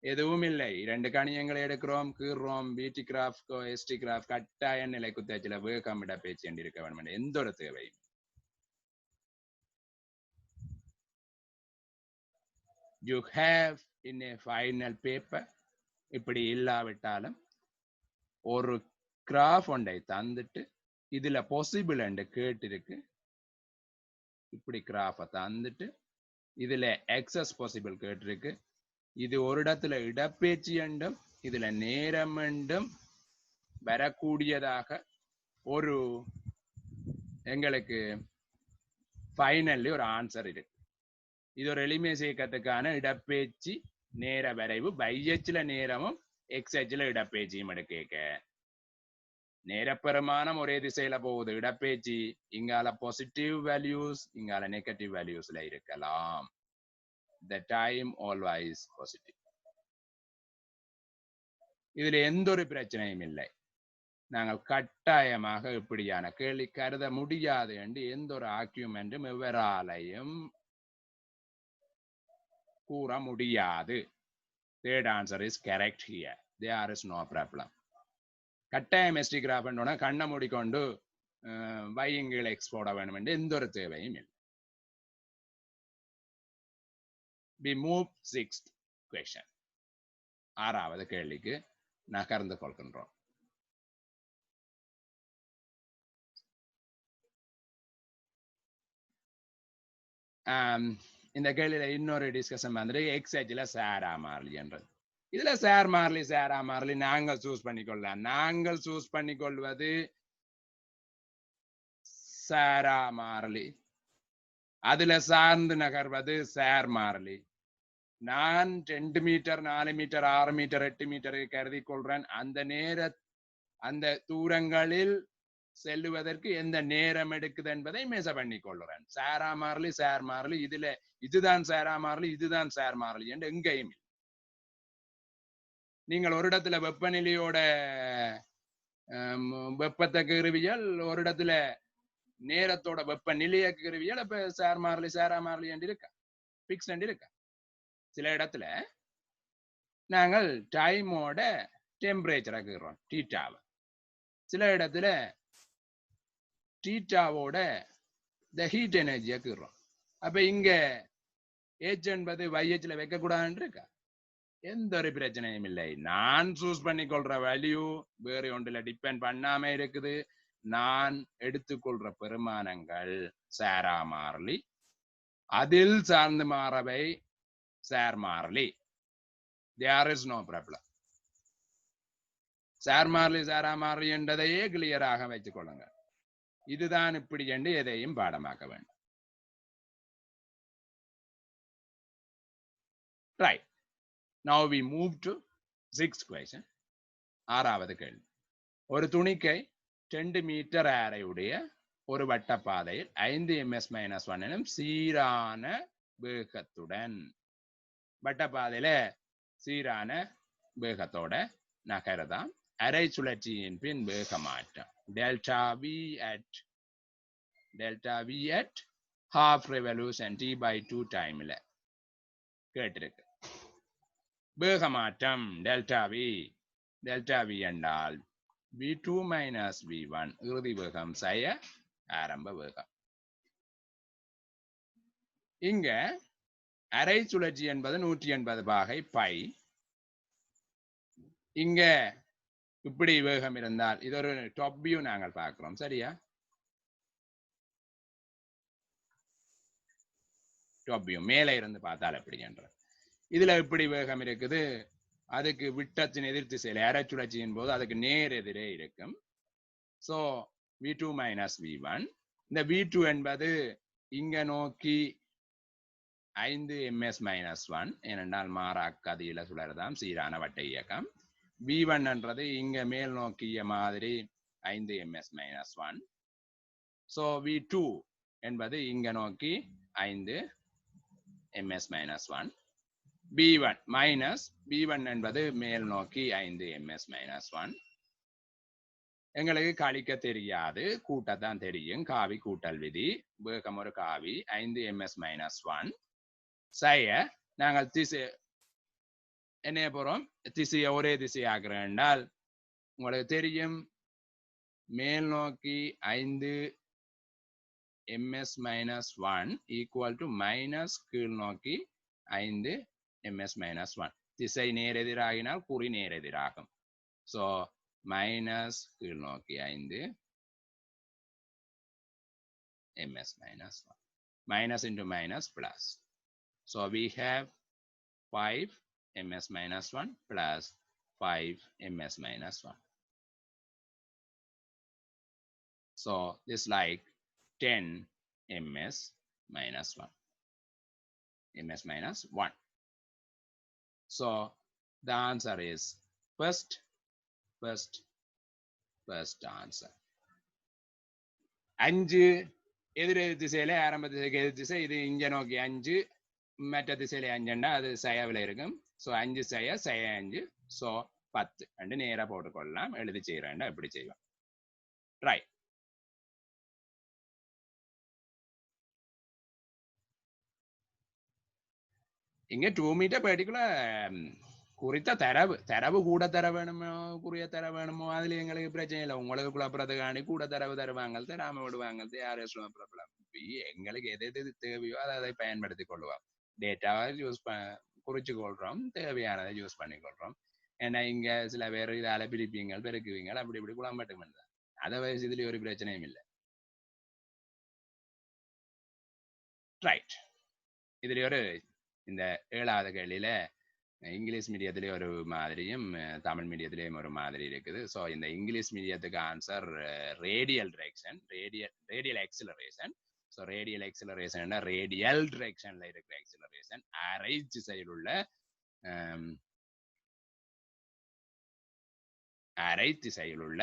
எதுவும் இல்லை இரண்டு கணியங்களை எடுக்கிறோம் கீறுறோம் பிடி கிராஃப் எஸ்டி கிராஃப் கட்டாய நிலை குத்தச்சில வேகம் இடப்பெயர்ச்சி என்று இருக்க வேண்டும் எந்த ஒரு தேவையும் you have in a final paper இப்படி இல்லாவிட்டாலும் ஒரு கிராஃப் ஒன்றை தந்துட்டு இதுல பாசிபிள் என்று கேட்டிருக்கு இப்படி கிராஃபை தந்துட்டு இதுல எக்ஸஸ் பாசிபிள் கேட்டிருக்கு இது ஒரு இடத்துல இடப்பெயர்ச்சி என்றும் இதுல நேரம் என்றும் வரக்கூடியதாக ஒரு எங்களுக்கு ஃபைனல்லி ஒரு ஆன்சர் இருக்கு இது ஒரு எளிமை சேர்க்கத்துக்கான இடப்பெயர்ச்சி நேர வரைவு வையச்சில நேரமும் எக்ஸ்ஹெச்ல இடப்பெயர்ச்சியும் எடுக்க நேரப்பெருமானம் ஒரே திசையில போகுது இடப்பெயர்ச்சி இங்கால பாசிட்டிவ் வேல்யூஸ் இங்கால நெகட்டிவ் வேல்யூஸ்ல இருக்கலாம் the time always positive இதுல எந்த ஒரு பிரச்சனையும் இல்லை நாங்கள் கட்டாயமாக இப்படியான கேள்வி கருத முடியாது என்று எந்த ஒரு ஆர்கியூமெண்ட்டும் எவராலையும் கூற முடியாது. Third answer is correct here. There is no problem. கட்டாயம் எஸ்டி கிராஃப்னோட கண்ணை மூடிக்கொண்டு வையுங்கள் எக்ஸ் போட வேண்டும் என்று எந்த ஒரு தேவையும் இல்லை. We move sixth question. ஆறாவது கேள்விக்கு நகர்ந்து கொள்கின்றோம். இந்த கேள்வியில இன்னொரு டிஸ்கஷன் வந்துட்டு எக்ஸைட்ல சாரா மாறலி என்றது. இதுல சார் மாறலி சாரா மாறலி நாங்கள் சூஸ் பண்ணிக்கொள்ளலாம். நாங்கள் சூஸ் பண்ணிக்கொள்வது சாரா மாறலி, அதுல சார்ந்து நகர்வது சார் மாறலி. நான் 2 மீட்டர் 4 மீட்டர் 6 மீட்டர் 8 மீட்டர் கருதி கொள்றேன். அந்த தூரங்களில் செல்லுவதற்கு எந்த நேரம் எடுக்குது என்பதை மேச பண்ணி கொள்றேன். சாரா மாறலி சார் மாறலி, இதுல இதுதான் சாரா மாறலி இதுதான் சார் மாறலி என்று எங்கேயும். நீங்கள் ஒரு இடத்துல வெப்பநிலையோட வெப்பத்தை கருவியல், ஒரு இடத்துல நேரத்தோட வெப்பநிலைய கருவியல். அப்ப சார் மாறலி சாரா மாறலி என்று இருக்கா, பிக்ஸ் என்று இருக்கா. சில இடத்துல நாங்கள் டைமோட டெம்பரேச்சரை கீறோம் டீட்டாவை, சில இடத்துல டீட்டாவோட த ஹீட் எனர்ஜியை கீறோம். அப்ப இங்க H என்பது YHல வைக்கக்கூடாதுன்னு இருக்கா, எந்த ஒரு பிரச்சனையும் இல்லை. நான் சூஸ் பண்ணி கொள்ற வேல்யூ வேற ஒன்றுல டிபெண்ட் பண்ணாம இருக்குது. நான் எடுத்துக்கொள்ற பெருமானங்கள் சாரா மாறலி, அதில் சார்ந்து மாறவை சார் மாறலி. There is no problem. சார் மாறலி சாரா மாறலி என்றதையே கிளியராக வைத்துக் கொள்ளுங்க. இதுதான் இப்படி என்று எதையும் பாடமாக்க வேண்டும். Right. Now we move to sixth question. ஆறாவது கேள்வி. ஒரு துணிக்கை 2 மீட்டர் ஆரையுடைய ஒரு வட்டப்பாதையில் 5 ms-1 எனும் சீரான வேகத்துடன் வட்டப்பாதையில சீரான வேகத்தோட நகரதான் அரை சுழற்சியின் பின் வேக மாற்றம் delta v at half revolution t/2 டைம்ல கேட்டிருக்கு. வேக மாற்றம் டெல்டா வி என்றால் v2 - v1 இறுதி வேகம் செய்ய ஆரம்ப வேகம். இங்க அரை சுழற்சி என்பது 180/π. இங்க இப்படி வேகம் இருந்தால் இது ஒரு டாப் வியூ நாங்கள் பார்க்கிறோம், சரியா? டாப் வியூ மேலே இருந்து பார்த்தால் எப்படி என்ற இதுல இப்படி வேகம் இருக்குது. அதுக்கு விட்டத்தின் எதிர் திசையில அரை சுழற்சியின் போது அதுக்கு நேர் எதிரே இருக்கும். So v2 - v1. இந்த v2 என்பது இங்க நோக்கி 5 ms-1, ஏனென்றால் மாறாக்கதியில சுழறதாம் சீரான வட்ட இயக்கம். v1 என்றது இங்க மேல் நோக்கிய மாதிரி 5 ms-1. சோ v2 என்பது இங்க நோக்கி 5 ms-1. v1 என்பது மேல் நோக்கி 5 ms-1. எங்களுக்கு கழிக்க தெரியாது, கூட்டத்தான் தெரியும். காவி கூட்டல் விதி, வேகம் ஒரு காவி 5 ms-1 செய்ய நாங்கள் என்ன போறோம், திசையை ஒரே திசையாக்குறோம் என்றால் உங்களுக்கு தெரியும் மேல் நோக்கி 5 ms-1 ஈக்குவல் டு மைனஸ் கீழ் நோக்கி 5 ms-1. திசை நேரெதிராகினால் குறி நேரெதிராகும். சோ மைனஸ் கீழ் நோக்கி 5 ms-1. Minus into minus plus. So we have 5 ms-1 plus 5 ms-1. So this like 10 ms-1. ms-1. So the answer is first answer. 5 எதிர் திசையில ஆரம்ப திசைக்கு எதிர் திசை, இது இங்க நோக்கி 5, மற்ற திசையில 5 அது சயாவில் இருக்கும். ஸோ 5 சய 5. ஸோ 10 அண்டு நேராக போட்டுக்கொள்ளலாம். எழுதி செய்கிறேன்டா எப்படி செய்வோம். ரைட். இங்கே 2 மீட்டர் பர்டிகுலர் குறித்த தரவு கூட தர வேணுமோ குறிய தர வேணுமோ அதுல எங்களுக்கு பிரச்சனை இல்லை. உங்களுக்கு குழப்பறதுக்காண்டி கூட தரவு தருவாங்க, தராம விடுவாங்க, யாரும் ப்ராப்ளம். எங்களுக்கு எது எது தேவையோ அதை பயன்படுத்தி கொள்வோம். டேட்டாவை யூஸ் குறிச்சு கொள்றோம், தேவையானதை யூஸ் பண்ணி கொள்றோம். ஏன்னா இங்க சில பேர் இதால பிரிப்பீங்க பெருக்குவீங்க அப்படி இப்படி குழம்பட்டுமே. அதை வயசு இதுல ஒரு பிரச்சனையும் இல்லை. ரைட். இதுல ஒரு இந்த 7வது கேள்வியில இங்கிலீஷ் மீடியத்திலே ஒரு மாதிரியும் தமிழ் மீடியத்திலேயும் ஒரு மாதிரி இருக்குது. ஸோ இந்த இங்கிலீஷ் மீடியத்துக்கு answer radial direction, radial acceleration. So radial acceleration radial டிரெக்ஷன்ல இருக்கிற எக்ஸலரேஷன் அரை திசையில் உள்ள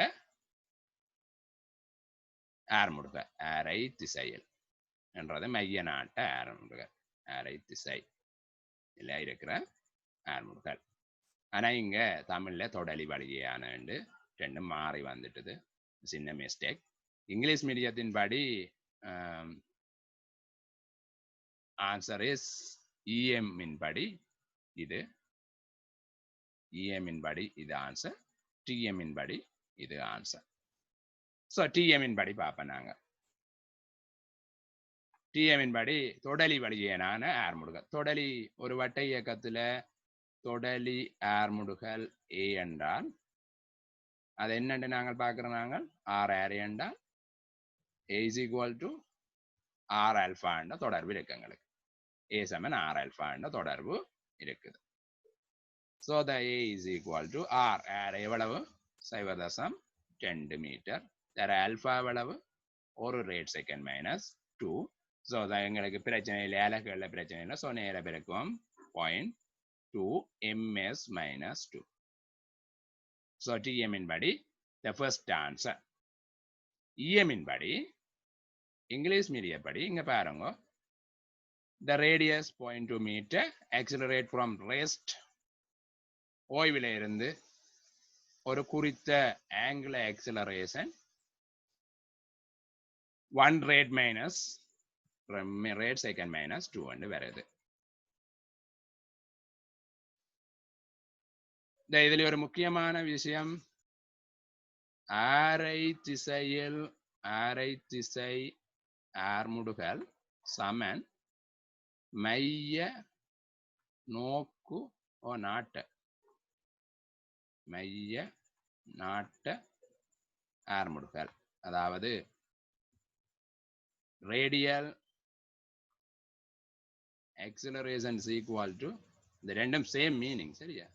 ஆர்முடுக, அரை திசையில் என்றது மைய நாட்ட ஆர்முடுக, அரை திசை இல்ல இருக்கிற ஆர்முடுகள். ஆனா இங்க தமிழ்ல தொடலி வழியான ரெண்டும் மாறி வந்துட்டுது. சின்ன மிஸ்டேக். இங்கிலீஷ் மீடியத்தின் படி ஆன்சர் இஸ் இஎம் இன் படி இது, இஎம் இன் படி இது ஆன்சர், டிஎம் இன் படி இது ஆன்சர். ஸோ டிஎம் இன் படி பார்ப்போம் நாங்க. டிஎம் இன் படி தொடலி வழியேனான ஆர்முடுகள். தொடலி ஒரு வட்ட இயக்கத்துல தொடலி ஆர்முடுகள் ஏ என்றால் அது என்னன்னு நாங்கள் பார்க்கிறோம். நாங்கள் ஆர் ஏர் என்றால் a is equal to r alpha என்ற தொடர்பு இருக்கு. எங்களுக்கு ஏ சமன் ஆர் ஆல்பா என்ற தொடர்பு இருக்குது. So the a is equal to r ஏர் எவ்வளவு 0.2 மீட்டர், வேற ஆல்பா எவ்வளவு 1 ரேட் செகண்ட் மைனஸ் 2. ஸோ எங்களுக்கு பிரச்சனை இல்லை, அலகுகளில் பிரச்சனை இல்லை. ஸோ நேர பிறக்கும் 0.2 ms minus 2. So TM in body, the first answer. EM in body, English media body, inga paarungo. The radius 0.2 meter, accelerate from rest. ஓய்வில் இருந்து ஒரு குறித்த angular acceleration 1 rate minus rate second minus 2 and வருது. இதில் ஒரு முக்கியமான விஷயம், அரை திசை ஆர்முடுகள் சமன் மைய நோக்கு நாட்ட ஆர்முடுகள். அதாவது radial acceleration is equal to, இந்த ரெண்டும் சேம் மீனிங் சரியா?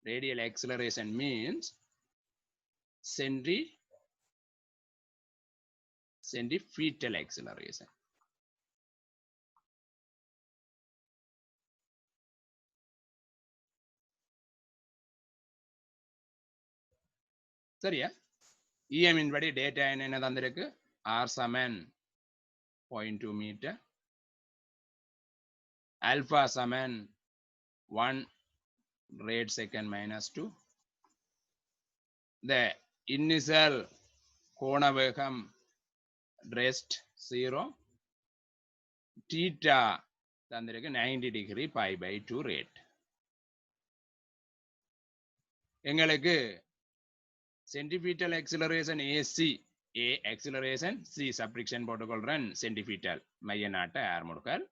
Radial acceleration means centripetal acceleration. சரியா? EM இன் படி டேட்டா என்ன தந்திருக்கு? R Saman 0.2 metre, alpha Saman 1 rate second minus 2. The initial கோண வேகம் rest 0, theta தந்திருக்கு 90 degree pi/2 rate. எங்களுக்கு centripetal acceleration AC, A acceleration, C subtraction போட்டுக்கொள்றேன். centripetal மைய நாட்ட ஆர்முடுகள்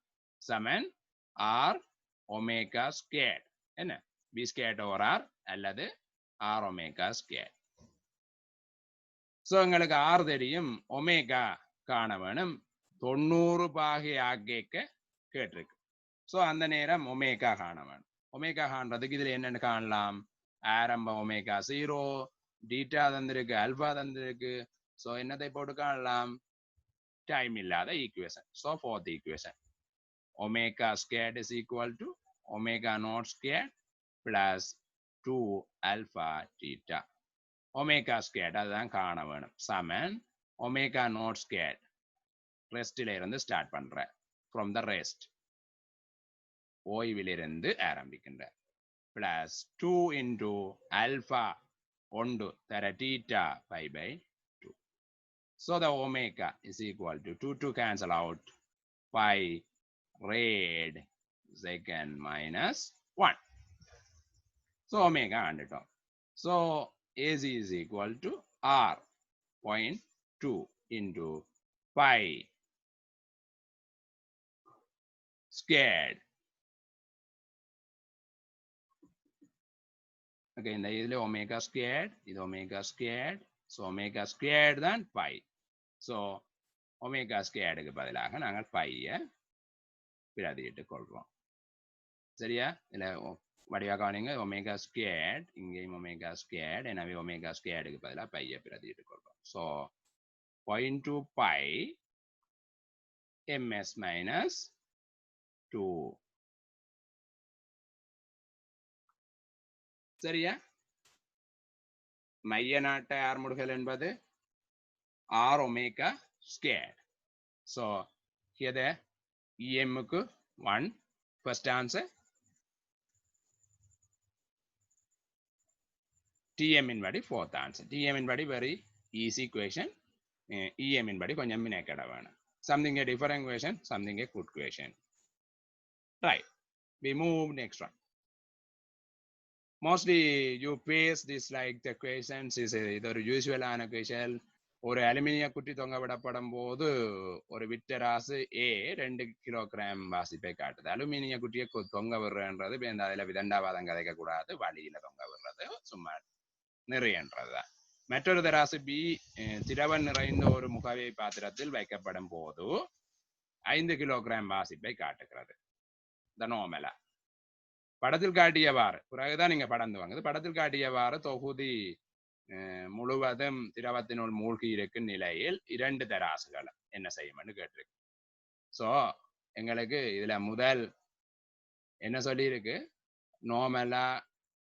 சமன் R omega squared. என்ன B squared over R அல்லது R omega squared. So எங்களுக்கு R தெரியும், omega காண வேணும். 90 பாகை ஆகேக்க கேட்டிருக்கு. ஸோ அந்த நேரம் ஒமேகா காண வேணும். ஒமேகா காண்றதுக்கு இதுல என்னன்னு காணலாம்? ஆரம்ப ஒமேகா 0, டீட்டா தந்திருக்கு, அல்பா தந்திருக்கு. ஸோ என்னத்தை போட்டு காணலாம்? டைம் இல்லாத equation. So fourth equation, omega squared is equal to omega not squared plus 2 alpha theta. Omega squared அதுதான் காண வேணும். சமன் ஒமேகா நாட் ஸ்கேர்ட் ரெஸ்டில இருந்து ஸ்டார்ட் பண்ற, ஃப்ரம் த ரெஸ்ட் ஓய்விலிருந்து ஆரம்பிக்கின்ற. plus 2 into alpha ondu tara theta pi by 2. So the omega is equal to 2 cancel out pi rad second minus 1. So omega under top. So AC is equal to R 0.2 into pi squared. Okay, இந்த இதுல omega squared, இது omega squared. So omega squared than pi. So omega squared பதிலாக நாங்கள் pi-யை பிரதியிட்டுக் கொள்வோம். சரியா? இல்ல வடிவா கவனிங்க, ஒமேகா ஸ்கொயர்ட், இங்கேயும் ஒமேகா ஸ்கொயர்ட், எனவே ஒமேகா ஸ்கொயர்டுக்கு பதிலாக பையை பிரதியிட்டுக் கொள்வோம். So 0.2 pi ms minus 2. சரியா? மைய நாட்ட ஆர்முடுகள் என்பது r omega squared. So here the EM-க்கு 1 first answer. TM in body fourth answer. TM in body very easy equation. EM in body konjam minekada vena. Something a different equation, something a good equation. Right. We move next one. Mostly you face this like the equations is either usual an equation ஒரு அலுமினிய குட்டி தொங்க விடப்படும் போது ஒரு விட்டராசு A 2 kilogram வாசிப்பை காட்டுது. அலுமினிய குட்டியை தொங்க விடுறன்றது அதில் விதண்டாவாதம் கதைக்க கூடாது, வழியில தொங்க விடுறது சும்மா நிறையன்றதுதான். மற்றொரு தராசு B திரவம் நிறைந்த ஒரு முகவை பாத்திரத்தில் வைக்கப்படும் போது 5 கிலோகிராம் வாசிப்பை காட்டுகிறது. நோமலா படத்தில் காட்டியவாறு பிறகுதான் நீங்க படம் வாங்குது. படத்தில் காட்டியவாறு தொகுதி முழுவதும் திரவத்தினுள் மூழ்கி இருக்கும் நிலையில் 2 தராசுகள் என்ன செய்யும்னு கேட்டிருக்கு. ஸோ எங்களுக்கு இதுல முதல் என்ன சொல்லியிருக்கு, நோமலா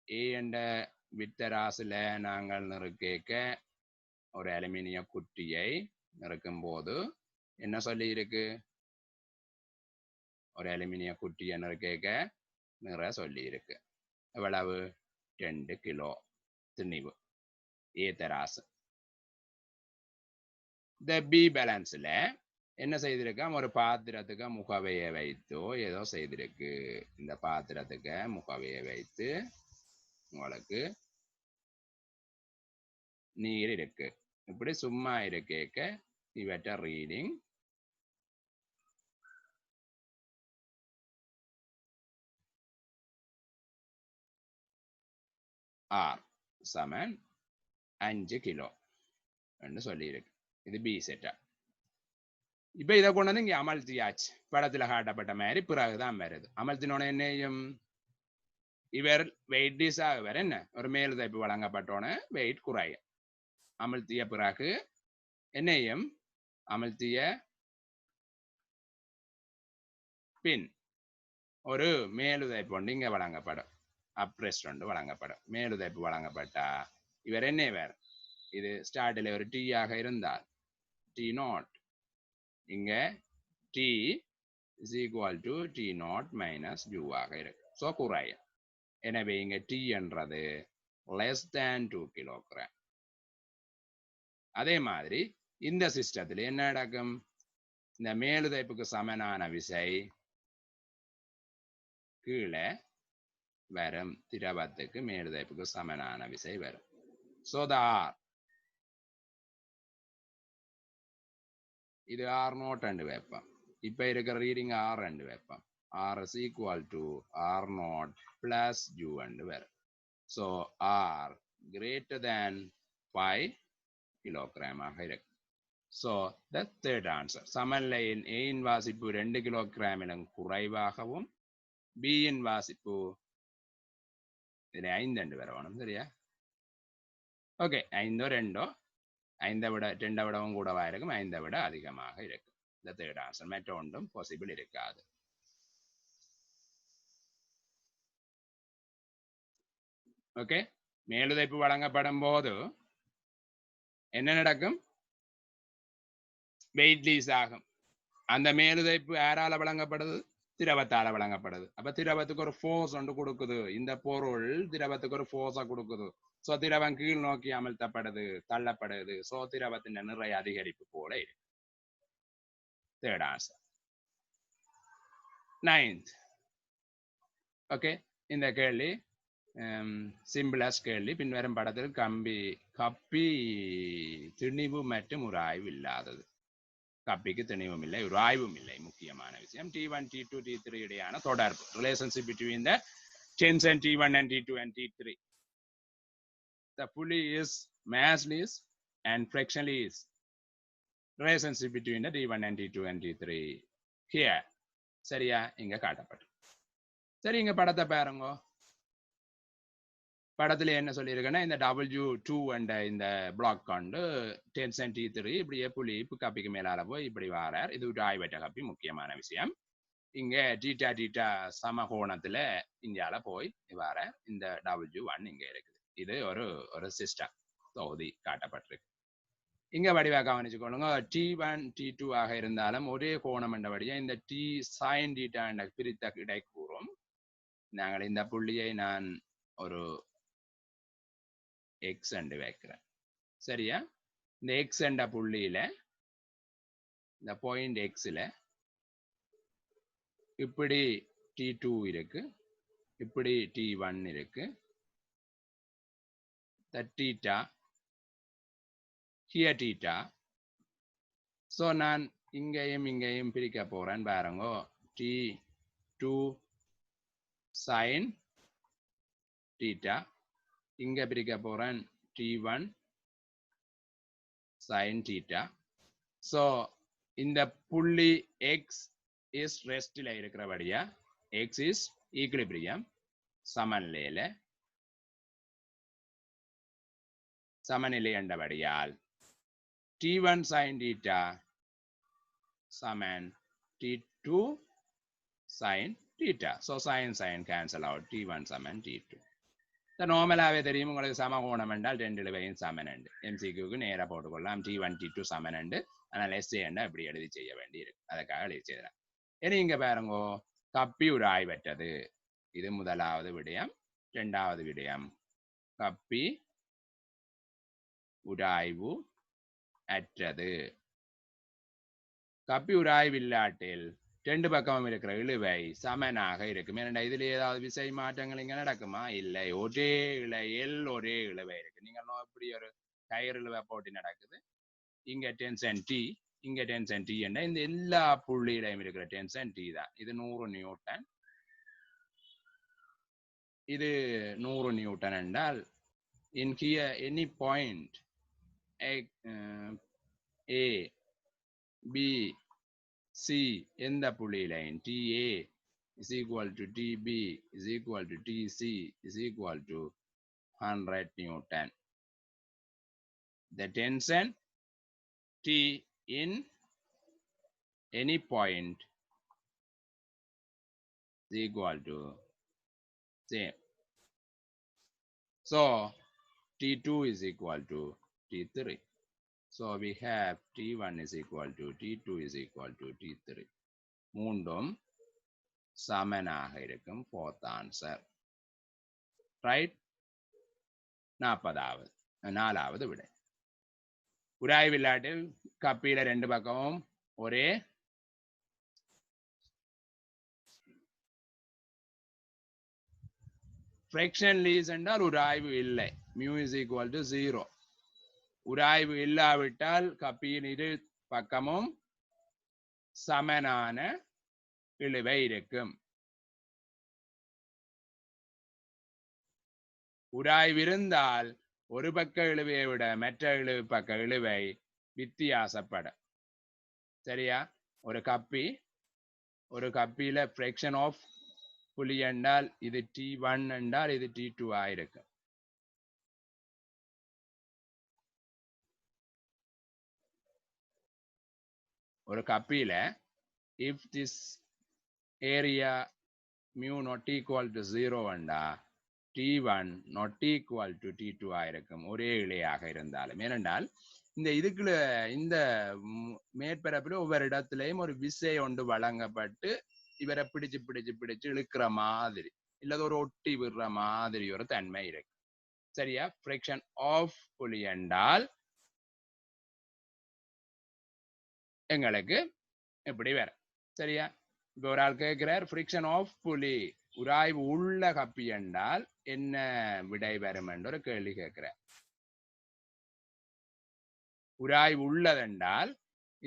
ஏ என்ற வித்தராசுல நாங்கள் நிறுக்க ஒரு அலுமினிய குட்டியை நிறுக்கும் போது என்ன சொல்லி இருக்கு, ஒரு அலுமினிய குட்டியை நிறுக்க நிற சொல்லி இருக்கு. எவ்வளவு? 2 கிலோ திணிவு ஏ தராசு. இந்த பி பேலன்ஸ்ல என்ன செய்திருக்கா, ஒரு பாத்திரத்துக்கு முகவையை வைத்தோ ஏதோ செய்திருக்கு. இந்த பாத்திரத்துக்கு முகவையை வைத்து உங்களுக்கு நீர் இருக்கு. இப்படி சும்மா இருக்க இவற்ற ரீடிங் ஆர் சமன் 5 கிலோ என்று சொல்லி இருக்கு. இது பி செட்டா. இப்ப இதை கொண்டு வந்து இங்க அமர்த்தியாச்சு. படத்துல காட்டப்பட்ட மாதிரி பிறகுதான் வருது. அமர்த்தினோட என்னையும் இவர் வெயிட் ஆகுவார். என்ன ஒரு மேல் தைப்பு வழங்கப்பட்டோன வெயிட் குறையும். அமர்த்திய பிறகு என்னையும் அமர்த்திய பின் ஒரு மேலுதைப்பு ஒன்று இங்க வழங்கப்படும். அப்ரெஸ்ட் ஒன்று வழங்கப்படும். மேலுதைப்பு வழங்கப்பட்டா இவர் என்ன வேறு, இது ஸ்டார்டில் ஒரு டி ஆக இருந்தால் டி நாட், இங்க T is equal to T not minus U ஆக இருக்கு. ஸோ குறையும். எனவே இங்க டி என்றது லெஸ் தேன் 2 கிலோகிராம். அதே மாதிரி இந்த சிஸ்டத்தில் என்ன நடக்கும், இந்த மேலுதைப்புக்கு சமனான விசை கீழே வரும், திரவத்துக்கு மேலுதைப்புக்கு சமனான விசை வரும். ஸோ த ஆர், இது ஆர் நோட் ரெண்டு வைப்போம். இப்ப இருக்கிற ரீடிங் ஆர் ரெண்டு வைப்போம். R is equal to R not plus U ரெண்டு வரும். So R greater than 5 kilogram ஆக இருக்கு. So the third answer. சமநிலையின் ஏயின் வாசிப்பு 2 கிலோகிராமிலும் குறைவாகவும் பியின் வாசிப்பு 5 வரணும். சரியா? ஓகே, 5 2 5 விட 2 விடவும் கூடவா இருக்கும், 5 விட அதிகமாக இருக்கும். இந்த தேர்ட் ஆன்சர். மற்ற ஒன்றும் பாசிபிள் இருக்காது. ஓகே, மேலுதைப்பு வழங்கப்படும் போது என்ன நடக்கும், வெயிட் லீஸ் ஆகும். அந்த மேலுதைப்பு யாரால வழங்கப்படுது, திரவத்தால வழங்கப்படுது. அப்ப திரவத்துக்கு ஒரு ஃபோர்ஸ் ஒன்று கொடுக்குது. இந்த பொருள் திரவத்துக்கு ஒரு ஃபோர்ஸை கொடுக்குது. சோ திரவம் கீழ் நோக்கி அமர்த்தப்படுது, தள்ளப்படுது. சோ திரவத்தின் நிறைய அதிகரிப்பு போல இருக்கு. Third answer. 9th. ஓகே, இந்த கேள்வி சிம்பிளஸ் கேள்வி. பின்வரும் படத்தில் கப்பி திணிவு மற்றும் உராய்வு இல்லாதது. கப்பிக்கு திணிவும் இல்லை, உராய்வும் இல்லை. முக்கியமான விஷயம் T1, T2, T3 இடையான தொடர்பு, relationship between the tens and T1 and T2 and T3. The pulley is massless and frictionless. Relationship between the T1 and T2 and T3 here. சரியா இங்க காட்டப்பட்டு. சரி, இங்க படத்தை பாருங்க. படத்துல என்ன சொல்லியிருக்கேன்னா, இந்த W2 என்ற இந்த பிளாக் கொண்டு 10 and T3 இப்படியே புள்ளி கப்பிக்கு மேலால போய் இப்படி வாரார். இது ஒரு ஆய்வற்ற கப்பி. முக்கியமான விஷயம் இங்க டீட்டா சமகோணத்துல இந்தியால போய் வார இந்த W1 இங்க இருக்குது. இது ஒரு சிஸ்டம் தொகுதி காட்டப்பட்டிருக்கு. இங்க வடிவா கவனிச்சுக்கொள்ளுங்க. T1 T2 ஆக இருந்தாலும் ஒரே கோணம் என்றபடியா இந்த T sin டீட்டா என்ற பிரித்த இடை கூறும். நாங்கள் இந்த புள்ளியை நான் ஒரு எக்ஸ் என்று வைக்கிறேன். சரியா, இந்த எக்ஸ் என்ற புள்ளியில இந்த பாயிண்ட் எக்ஸ்ல இப்படி T2 இருக்கு, இப்படி T1 இருக்கு. Theta here theta. ஸோ நான் இங்கேயும் பிரிக்க போறேன். பாருங்க, T2 sin டீட்டா. இங்க பிரிக்க போறேன் T1 sin டீட்டா. ஸோ இந்த புள்ளி எக்ஸ் இஸ் ரெஸ்ட்ல இருக்கிறபடியா, எக்ஸ் இஸ் ஈக்லிபிரியம், சமநிலை என்றபடியால் T1 sin theta சமன் T2 sin theta. So sin cancel out. T1 சமன் T2. நார்மலாகவே தெரியும் உங்களுக்கு சமகோணம் என்றால் ரெண்டு இழுவையும் சமன் உண்டு. MCQக்கு நேராக போட்டுக்கொள்ளலாம். T1 T2 சமன் உண்டு. ஆனால் எஸ்ஏ என்றால் இப்படி எழுதி செய்ய வேண்டி இருக்கு. அதுக்காக எழுதி செய்யலாம். இனி இங்க பாருங்க, கப்பி உராய்வற்றது. இது முதலாவது விடயம். இரண்டாவது விடயம், கப்பி உராய்வு அற்றது. கப்பி உராய்வு இல்லாட்டில் ரெண்டு பக்கமும் இருக்கிற இழுவை சமனாக இருக்கும். ஏன்னா இதுல ஏதாவது விசை மாற்றங்கள் இங்க நடக்குமா? இல்லை. ஒரே இழையில் ஒரே இழுவை இருக்கு. நீங்க இப்படி ஒரு கயிறு இழுவை போட்டி நடக்குது. இங்க டென்ஷன் T, இங்க டென்ஷன் T என்ற இந்த எல்லா புள்ளியிலையும் இருக்கிற டென்ஷன் T தான். இது 100 நியூட்டன். இது 100 நியூட்டன் என்றால் in here any point A, B, C எந்த புள்ளியிலையும் TA is equal to TB is equal to TC is equal to 100 Newton. The tension T in any point is equal to same. So T2 is equal to T3. So we have T1 is equal to T2 is equal to T3. மூன்றும் சமனாக இருக்கும். fourth answer. Right? 4வது விடை. உராய்வில்லாட்டில் கப்பியில ரெண்டு பக்கமும் ஒரே frictionless என்றால் உராய்வு இல்லை. mu is equal to 0. உராய்வு இல்லாவிட்டால் கப்பியின் இரு பக்கமும் சமனான இழுவை இருக்கும். உராய்விருந்தால் ஒரு பக்க இழுவையை விட மற்ற பக்க இழுவை வித்தியாசப்படும். சரியா, ஒரு கப்பியில ஃபிரிக்ஷன் ஆஃப் புள்ளி என்றால் இது T1 என்றால் இது T2 ஆயிருக்கும். ஒரு கப்பியில if this area mu not equal to 0 என்றா T1 not equal to T2 ஆயிருக்கும், ஒரே இழையாக இருந்தாலும். ஏனென்றால் இந்த மேற்பரப்பில் ஒவ்வொரு இடத்திலையும் ஒரு விசை ஒன்று வழங்கப்பட்டு இவரை பிடிச்சு இழுக்கிற மாதிரி இல்லது ஒரு ஒட்டி விடுற மாதிரி ஒரு தன்மை இருக்கு. சரியா? ஃப்ரிக்ஷன் ஆஃப் புலி என்றால் எங்களுக்கு இப்படி வேற. சரியா? இப்போ ஒரு ஆள் கேட்கிறார் ஃப்ரிக்ஷன் ஆஃப் புலி உராய்வு உள்ள கப்பி என்றால் என்ன விடை வரும் என்று ஒரு கேள்வி கேட்கிறார். உராய்வு உள்ளதென்றால்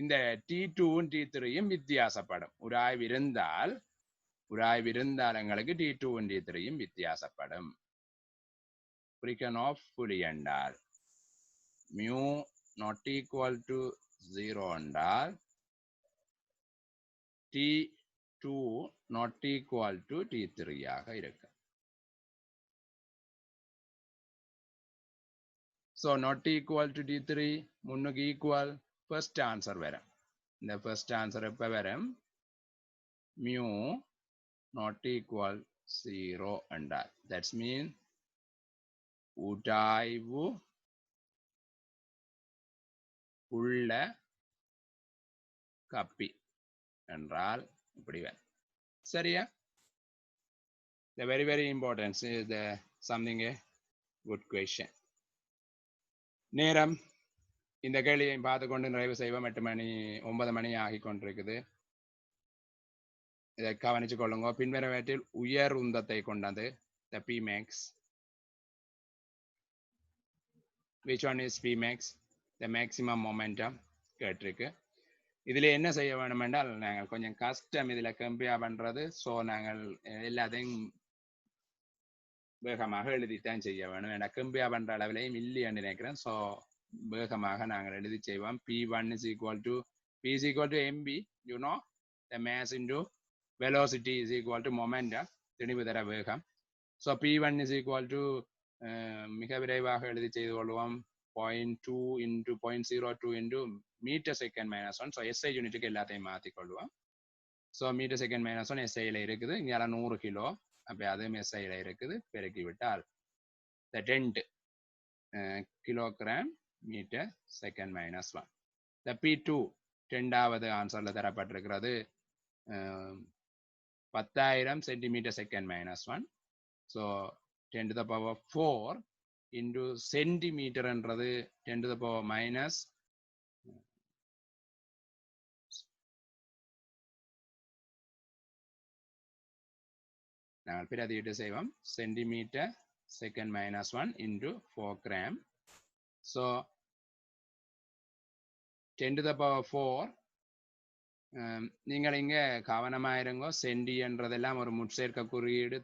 இந்த T2ம் T3யும் வித்தியாசப்படும். உராய்வு இருந்தால் எங்களுக்கு T2ம் T3யும் வித்தியாசப்படும். ஃப்ரிக்ஷன் ஆஃப் புலி என்றால் mu not equal to 0 என்றால் T2 not equal to T3 ஆக இருக்கும். So not equal to T3 முன்னுக்கு equal first answer வரும். இந்த first answer எப்ப வரும்? mu not equal 0 என்றால் that's mean உராய்வு உள்ள கப்பி என்றால் இப்படி வரும். சரியா? The very important is the something a good question. நேரம் இந்த கேள்வியை பார்த்து கொண்டு நிறைவு செய்வோம். 9 மணி ஆகி கொண்டிருக்குது. இதை கவனிச்சு கொள்ளுங்க. பின்வருவற்றில் உயர் உந்தத்தை கொண்டது the Pmax. Which one is Pmax? The maximum momentum கேட்டிருக்கு. இதுல என்ன செய்ய வேணும் என்றால் நாங்கள் கொஞ்சம் கஷ்டம் இதுல கம்பேர் பண்றது. ஸோ நாங்கள் எல்லாத்தையும் வேகமாக எழுதித்தான் செய்ய வேணும். ஏன்னா கம்பேர் பண்ற அளவிலையும் இல்லைன்னு நினைக்கிறேன். ஸோ வேகமாக நாங்கள் எழுதி செய்வோம். P1 is equal to P is equal to mb. You know the mass into velocity is equal to momentum. திணிவு தர வேகம். So P1 is equal to மிக விரைவாக எழுதி செய்து கொள்வோம் 0.2 into 0.02 into meter second minus 1. So SI யூனிட்டுக்கு எல்லாத்தையும் மாற்றிக்கொள்வோம். ஸோ மீட்டர் செகண்ட் மைனஸ் 1 எஸ்ஐயில் இருக்குது. இங்கே 100 கிலோ. அப்போ அதுவும் எஸ்ஐயில் இருக்குது. பெருக்கி விட்டால் 2 கிலோகிராம் மீட்டர் செகண்ட் மைனஸ் 1. இந்த P2 2வது ஆன்சரில் தரப்பட்டிருக்கிறது 10,000 centimetre second minus 1. So 10 to the power 4 into centimetre என்றது 10 to the power minus நாங்கள் பிரதியிட்டு செய்வோம் centimetre second minus 1 into 4 gram. So 10 to the power 4 நீங்கள் இங்கே கவனமாக இருங்கோ. சென்டி என்றதெல்லாம் ஒரு முட்சேர்க்க குறியீடு.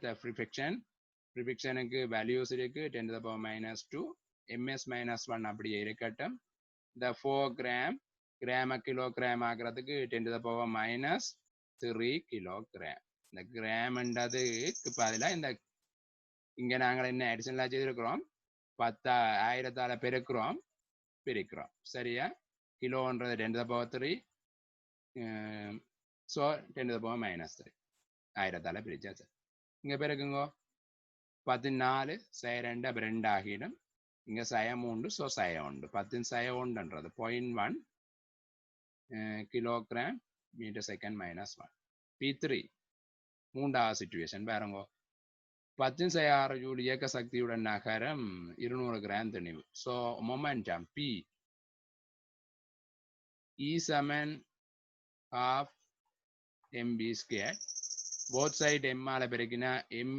ப்ரிஃபிக்ஷனுக்கு வேல்யூஸ் இருக்கு. 10 to the power minus 2 ms minus 1 அப்படியே இருக்கட்டும். இந்த 4 கிராம் கிராம கிலோகிராம் ஆகிறதுக்கு 10 to the power minus 3 kilogram. இந்த கிராம்ன்றதுக்கு பதிலாக இந்த இங்கே நாங்கள் என்ன அடிஷனலாக செய்திருக்கிறோம் 10,000 பெருக்கிறோம் பிரிக்கிறோம். சரியா? கிலோன்றது 10 to the power 3. So 10 to the power minus 3 1000 பிரிச்சாச்சு. இங்கே பிறகுங்கோ 14 2 அப்போ 2 ஆகிடும். இங்கே 3 ஸோ 1 10 1ன்றது 0.1 kilogram meter second minus 1. P3 மூன்றாவது சிச்சுவேஷன் பாருங்கோ 10 ஜூல் இயக்க சக்தியுடன் நகரம் 200 கிராம் திணிவு. ஸோ மொமெண்டம் P E சமன் half mb squared. both side m ஆல பெருக்கினா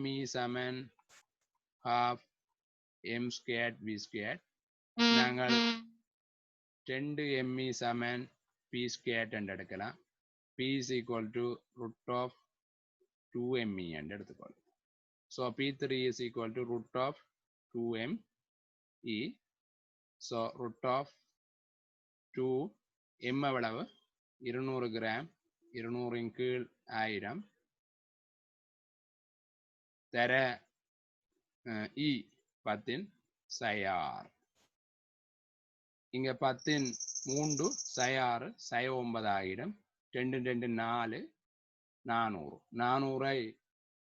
me சமன் half m squared v squared. நாங்கள் 2 me சமன் p squared என்று எடுக்கலாம். p is equal to root of 2me என்று எடுத்துக்கொள்ளும். So P3 is equal to root of 2me. So root of 2 m எவ்வளவு 200 gram 200 கீழ் 1000 தர E 10 6. இங்க 10 3 6 9 ஆகிடும். 2 2 4 400 400ஐ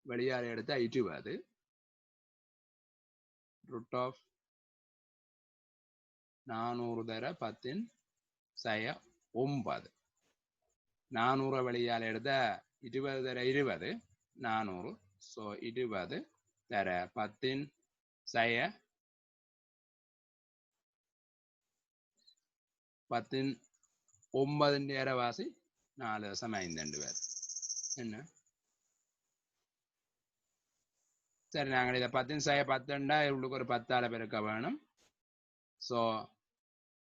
வெளியால் எடுத்து 20 root of 400 தர 10 9 400 வெளியால் எடுத்த 20 தர 20 400. ஸோ 20 தர 10 சய 10 9 அரைவாசி 4.5 பேர் என்ன சரி நாங்கள் இதை 10 சய 10 இவளுக்கு ஒரு 10 பெருக்க வேணும். So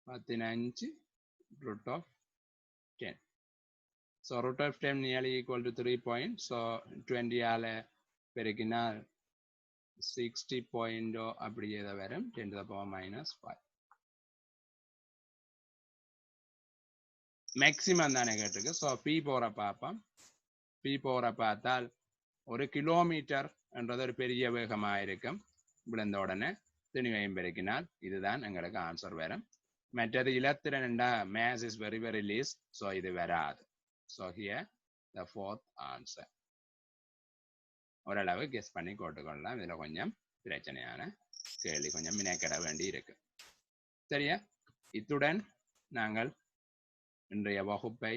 15 root of 10. So root of 10 nearly equal to 3 points. So 20 ஆல பெருக்கினால் 60 point அப்படியே தான் வரும் 10 to the power minus 5. Maximum தானே கேட்டிருக்கு. ஸோ பி போகிற பார்ப்போம். பி போகிற பார்த்தால் 1 கிலோமீட்டர் என்றது ஒரு பெரிய வேகமாக இருக்கும். விழுந்த உடனே திணிவையும் பெருக்கினால் இதுதான் எங்களுக்கு ஆன்சர் வரும். மற்றது இலத்திரன் என்றா mass is very very less. So இது வராது. So here the fourth answer. ஓரளவு கெஸ் பண்ணி போட்டுக்கொள்ளலாம். இதில் கொஞ்சம் பிரச்சனையான கேள்வி கொஞ்சம் மினக்கட வேண்டி இருக்கு. சரியா? இத்துடன் நாங்கள் இன்றைய வகுப்பை